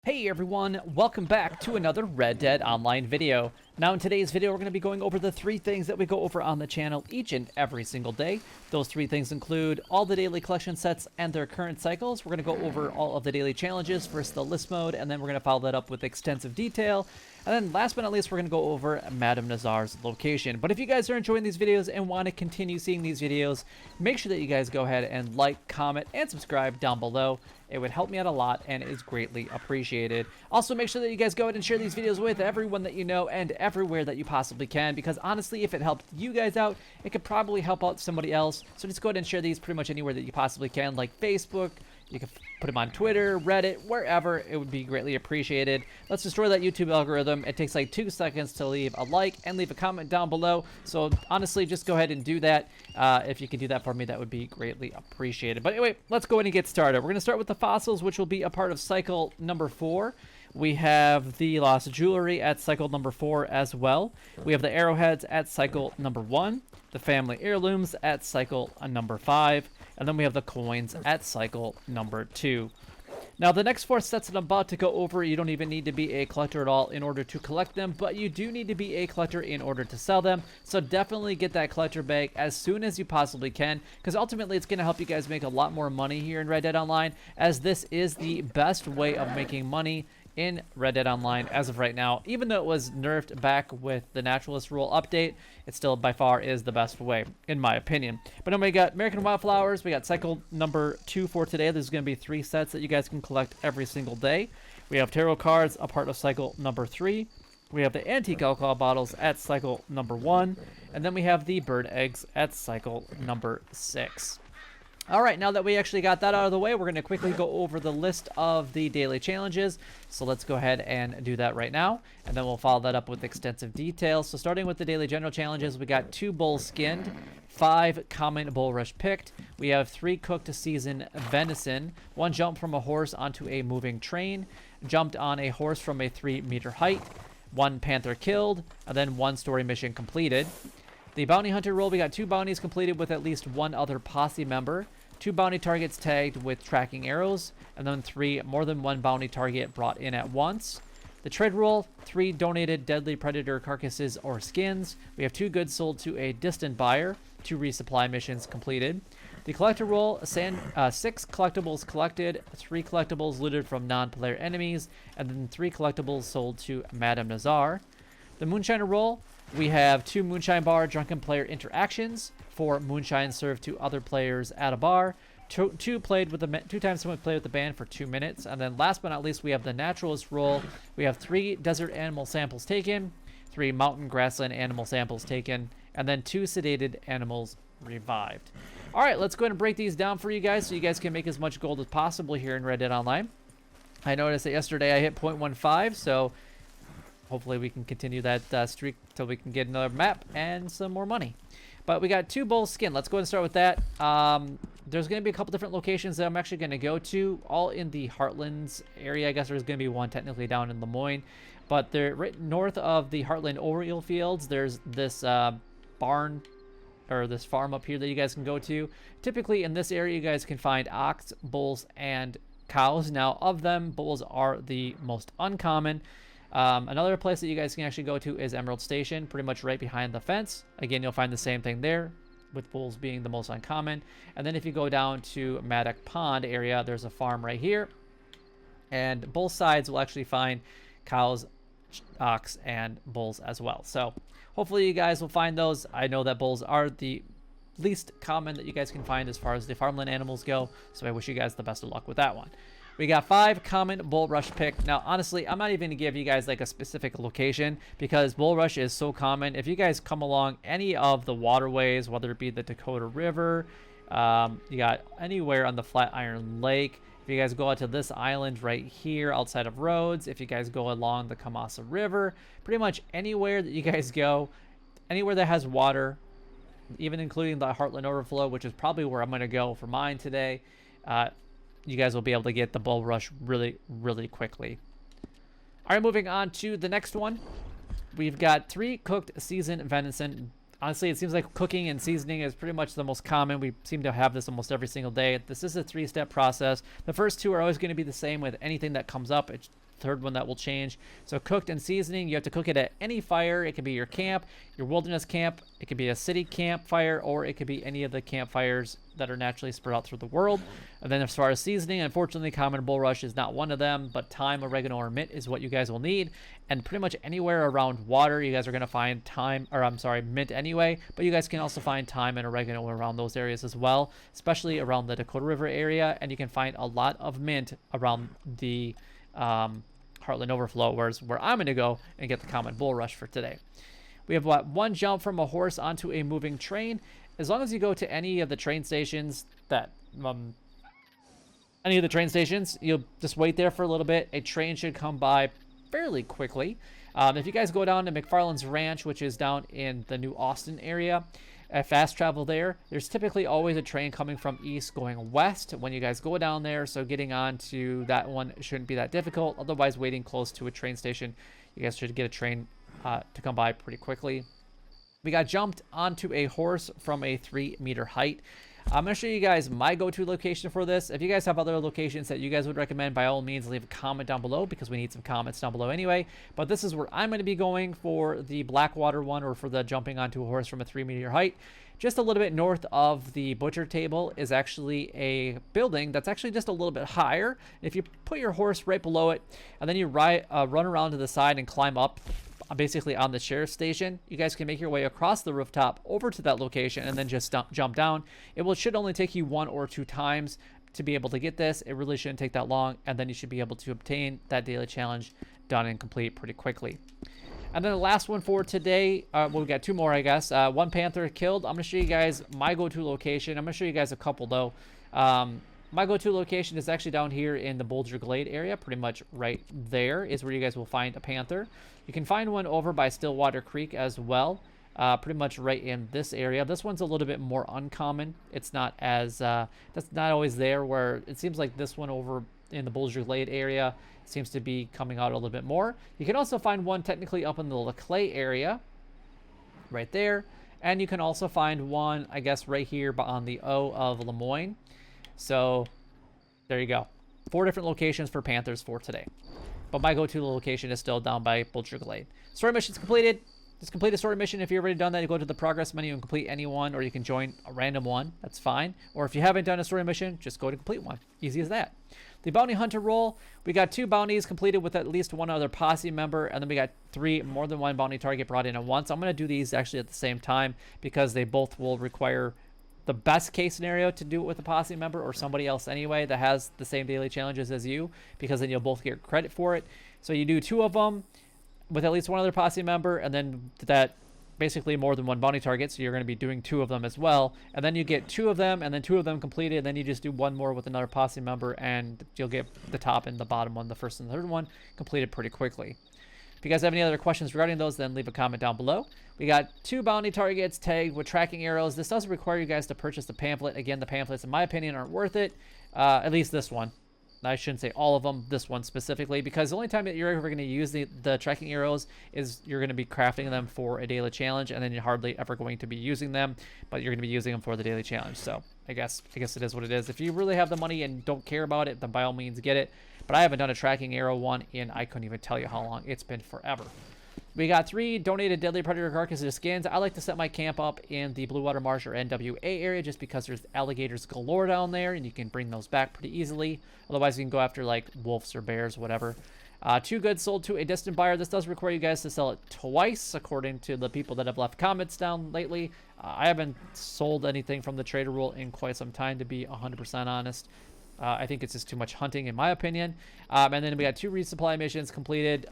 Hey everyone, welcome back to another Red Dead Online video. Now in today's video we're going to be going over the 3 things that we go over on the channel each and every single day. Those 3 things include all the daily collection sets and their current cycles. We're going to go over all of the daily challenges versus the list mode, and then we're going to follow that up with extensive detail. And then last but not least, we're going to go over Madame Nazar's location. But if you guys are enjoying these videos and want to continue seeing these videos, make sure that you guys go ahead and like, comment, and subscribe down below. It would help me out a lot and is greatly appreciated. Also, make sure that you guys go ahead and share these videos with everyone that you know and everywhere that you possibly can, because honestly, if it helped you guys out, it could probably help out somebody else. So just go ahead and share these pretty much anywhere that you possibly can, like Facebook. You can put them on Twitter, Reddit, wherever. It would be greatly appreciated. Let's destroy that YouTube algorithm. It takes like 2 seconds to leave a like and leave a comment down below. So honestly, just go ahead and do that. If you can do that for me, that would be greatly appreciated. But anyway, let's go ahead and get started. We're going to start with the fossils, which will be a part of cycle number 4. We have the lost jewelry at cycle number 4 as well. We have the arrowheads at cycle number 1. The family heirlooms at cycle number 5. And then we have the coins at cycle number 2. Now, the next 4 sets that I'm about to go over, you don't even need to be a collector at all in order to collect them, but you do need to be a collector in order to sell them. So definitely get that collector bag as soon as you possibly can, because ultimately it's going to help you guys make a lot more money here in Red Dead Online, as this is the best way of making money in Red Dead Online as of right now. Even though it was nerfed back with the Naturalist Roll update, it still by far is the best way, in my opinion. But then we got American Wildflowers. We got cycle number 2 for today. There's going to be 3 sets that you guys can collect every single day. We have tarot cards, a part of cycle number 3. We have the antique alcohol bottles at cycle number 1. And then we have the bird eggs at cycle number 6. All right, now that we actually got that out of the way, we're going to quickly go over the list of the daily challenges. So let's go ahead and do that right now, and then we'll follow that up with extensive details. So starting with the daily general challenges, we got 2 bulls skinned, 5 common bull rush picked. We have 3 cooked to season venison, 1 jump from a horse onto a moving train, jumped on a horse from a 3-meter height, 1 panther killed, and then 1 story mission completed. The bounty hunter roll, we got 2 bounties completed with at least 1 other posse member, 2 bounty targets tagged with tracking arrows, and then 3 more than 1 bounty target brought in at once. The trade roll, 3 donated deadly predator carcasses or skins. We have 2 goods sold to a distant buyer, 2 resupply missions completed. The collector roll, 6 collectibles collected, 3 collectibles looted from non-player enemies, and then 3 collectibles sold to Madame Nazar. The Moonshiner Roll, we have 2 Moonshine Bar Drunken player interactions, 4 moonshine served to other players at a bar, 2 times someone played with the band for 2 minutes, and then last but not least, we have the Naturalist Roll. We have 3 desert animal samples taken, 3 mountain grassland animal samples taken, and then 2 sedated animals revived. All right, let's go ahead and break these down for you guys so you guys can make as much gold as possible here in Red Dead Online. I noticed that yesterday I hit 0.15, so hopefully we can continue that streak till we can get another map and some more money. But we got 2 bull skin. Let's go ahead and start with that. There's going to be a couple different locations that I'm actually going to go to, all in the Heartlands area. I guess there's going to be one technically down in Lemoyne. But they're right north of the Heartland oil fields. There's this barn or this farm up here that you guys can go to. Typically in this area you guys can find ox, bulls, and cows. Now of them, bulls are the most uncommon. Another place that you guys can actually go to is Emerald Station, pretty much right behind the fence. Again, you'll find the same thing there, with bulls being the most uncommon. And then if you go down to Maddock Pond area, there's a farm right here. And both sides will actually find cows, ox, and bulls as well. So hopefully you guys will find those. I know that bulls are the least common that you guys can find as far as the farmland animals go. So I wish you guys the best of luck with that one. We got 5 common bull rush picked. Now, honestly, I'm not even going to give you guys like a specific location because bull rush is so common. If you guys come along any of the waterways, whether it be the Dakota River, you got anywhere on the Flatiron Lake. If you guys go out to this island right here outside of Rhodes, if you guys go along the Kamasa River, pretty much anywhere that you guys go, anywhere that has water, even including the Heartland Overflow, which is probably where I'm going to go for mine today, you guys will be able to get the bull rush really, really quickly. All right, moving on to the next one. We've got 3 cooked seasoned venison honestly, it seems like cooking and seasoning is pretty much the most common. We seem to have this almost every single day. This is a 3-step process. The first 2 are always going to be the same with anything that comes up. It's third one that will change. So cooked and seasoning, you have to cook it at any fire. It could be your camp, your wilderness camp, it could be a city campfire, or it could be any of the campfires that are naturally spread out through the world. And then as far as seasoning, unfortunately, common bulrush is not one of them, but thyme, oregano, or mint is what you guys will need. And pretty much anywhere around water, you guys are going to find thyme, or I'm sorry, mint anyway, but you guys can also find thyme and oregano around those areas as well, especially around the Dakota River area. And you can find a lot of mint around the Heartland Overflow, whereas where I'm going to go and get the common bulrush for today. We have one jump from a horse onto a moving train. As long as you go to any of the train stations you'll just wait there for a little bit. A train should come by fairly quickly. If you guys go down to McFarland's Ranch, which is down in the New Austin area, fast travel there's typically always a train coming from east going west when you guys go down there, so getting on to that one shouldn't be that difficult. Otherwise, waiting close to a train station, you guys should get a train to come by pretty quickly. We got jumped onto a horse from a 3-meter height. I'm going to show you guys my go-to location for this. If you guys have other locations that you guys would recommend, by all means, leave a comment down below because we need some comments down below anyway. But this is where I'm going to be going for the Blackwater one, or for the jumping onto a horse from a 3-meter height. Just a little bit north of the butcher table is actually a building that's actually just a little bit higher. If you put your horse right below it and then you run around to the side and climb up, basically on the sheriff's station, you guys can make your way across the rooftop over to that location and then just jump down. Should only take you 1 or 2 times to be able to get this. It really shouldn't take that long, and then you should be able to obtain that daily challenge done and complete pretty quickly. And then the last one for today, well, we got 2 more, I guess. One Panther Killed. I'm going to show you guys my go-to location. I'm going to show you guys a couple, though. My go-to location is actually down here in the Boulder Glade area. Pretty much right there is where you guys will find a panther. You can find one over by Stillwater Creek as well. Pretty much right in this area. This one's a little bit more uncommon. It's not as, that's not always there, where it seems like this one over in the Boulder Glade area seems to be coming out a little bit more. You can also find one technically up in the Laclay area, right there. And you can also find one, I guess, right here on the O of Lemoyne. So there you go. 4 different locations for panthers for today. But my go-to location is still down by Boulder Glade. Story mission's completed. Just complete a story mission. If you've already done that, you go to the progress menu and complete any one, or you can join a random one. That's fine. Or if you haven't done a story mission, just go to complete one. Easy as that. The bounty hunter role, we got 2 bounties completed with at least 1 other posse member, and then we got 3 more than 1 bounty target brought in at once. I'm going to do these actually at the same time because they both will require the best case scenario to do it with a posse member or somebody else anyway that has the same daily challenges as you, because then you'll both get credit for it. So you do 2 of them with at least 1 other posse member, and then that basically more than 1 bounty target, so you're going to be doing 2 of them as well, and then you get 2 of them, and then 2 of them completed, and then you just do 1 more with another posse member, and you'll get the top and the bottom one, the first and the third one, completed pretty quickly. If you guys have any other questions regarding those, then leave a comment down below. We got 2 bounty targets tagged with tracking arrows. This does require you guys to purchase the pamphlet. Again, the pamphlets, in my opinion, aren't worth it. At least this one. I shouldn't say all of them, this one specifically, because the only time that you're ever going to use the tracking arrows is you're going to be crafting them for a daily challenge, and then you're hardly ever going to be using them, but you're going to be using them for the daily challenge. So I guess it is what it is. If you really have the money and don't care about it, then by all means get it. But I haven't done a tracking arrow one in, I couldn't even tell you how long. It's been forever. We got 3 donated deadly predator carcasses skins. I like to set my camp up in the Blue Water Marsh or NWA area just because there's alligators galore down there and you can bring those back pretty easily. Otherwise, you can go after like wolves or bears, whatever. 2 goods sold to a distant buyer. This does require you guys to sell it twice, according to the people that have left comments down lately. I haven't sold anything from the trader rule in quite some time, to be 100% honest. I think it's just too much hunting, in my opinion. And then we got 2 resupply missions completed.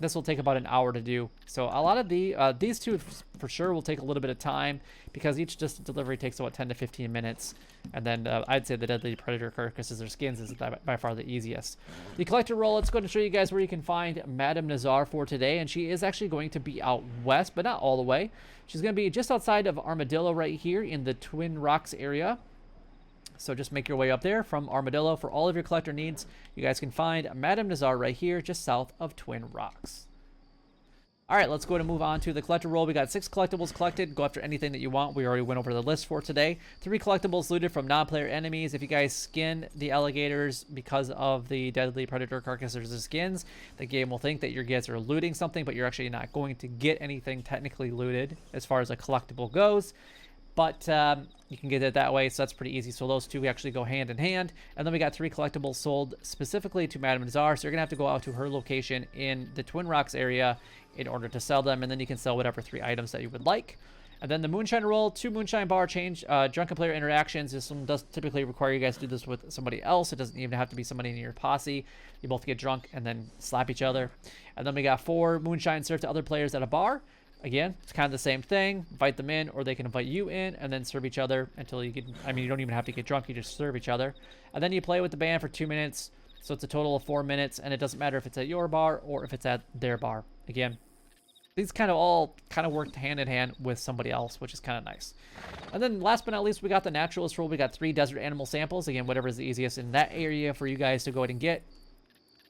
This will take about an hour to do. So a lot of these 2 for sure will take a little bit of time because each just delivery takes about 10 to 15 minutes. And then I'd say the deadly predator carcasses or skins is by far the easiest. The collector roll, let's go and show you guys where you can find Madame Nazar for today. And she is actually going to be out west, but not all the way. She's going to be just outside of Armadillo right here in the Twin Rocks area. So just make your way up there from Armadillo for all of your collector needs. You guys can find Madame Nazar right here, just south of Twin Rocks. All right, let's go ahead and move on to the collector roll. We got 6 collectibles collected. Go after anything that you want. We already went over the list for today. 3 collectibles looted from non-player enemies. If you guys skin the alligators because of the deadly predator carcasses skins, the game will think that your guys are looting something, but you're actually not going to get anything technically looted as far as a collectible goes. But you can get it that way, so that's pretty easy. So those two actually go hand in hand. And then we got 3 collectibles sold specifically to Madame Nazar. So you're going to have to go out to her location in the Twin Rocks area in order to sell them. And then you can sell whatever 3 items that you would like. And then the Moonshiner Roll, 2 Moonshine Bar change, Drunken player interactions. This one does typically require you guys to do this with somebody else. It doesn't even have to be somebody in your posse. You both get drunk and then slap each other. And then we got 4 Moonshine served to other players at a bar. Again, it's kind of the same thing. Invite them in, or they can invite you in, and then serve each other until you get... I mean, you don't even have to get drunk. You just serve each other. And then you play with the band for 2 minutes. So it's a total of 4 minutes, and it doesn't matter if it's at your bar or if it's at their bar. Again, these kind of all work hand in hand with somebody else, which is kind of nice. And then last but not least, we got the Naturalist Roll. We got 3 desert animal samples. Again, whatever is the easiest in that area for you guys to go ahead and get.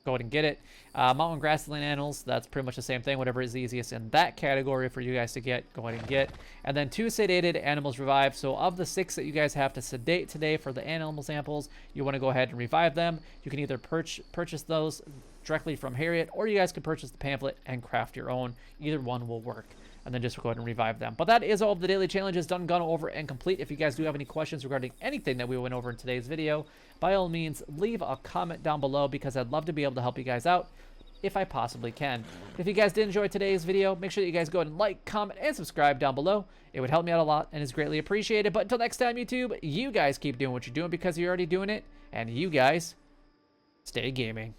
Go ahead and get it. Mountain grassland animals, that's pretty much the same thing. Whatever is the easiest in that category for you guys to get, go ahead and get. And then 2 sedated animals revived. So of the 6 that you guys have to sedate today for the animal samples, you want to go ahead and revive them. You can either purchase those directly from Harriet, or you guys can purchase the pamphlet and craft your own. Either one will work. And then just go ahead and revive them. But that is all of the daily challenges done, gone over, and complete. If you guys do have any questions regarding anything that we went over in today's video, by all means, leave a comment down below, because I'd love to be able to help you guys out if I possibly can. If you guys did enjoy today's video, make sure that you guys go ahead and like, comment, and subscribe down below. It would help me out a lot and is greatly appreciated. But until next time, YouTube, you guys keep doing what you're doing, because you're already doing it. And you guys, stay gaming.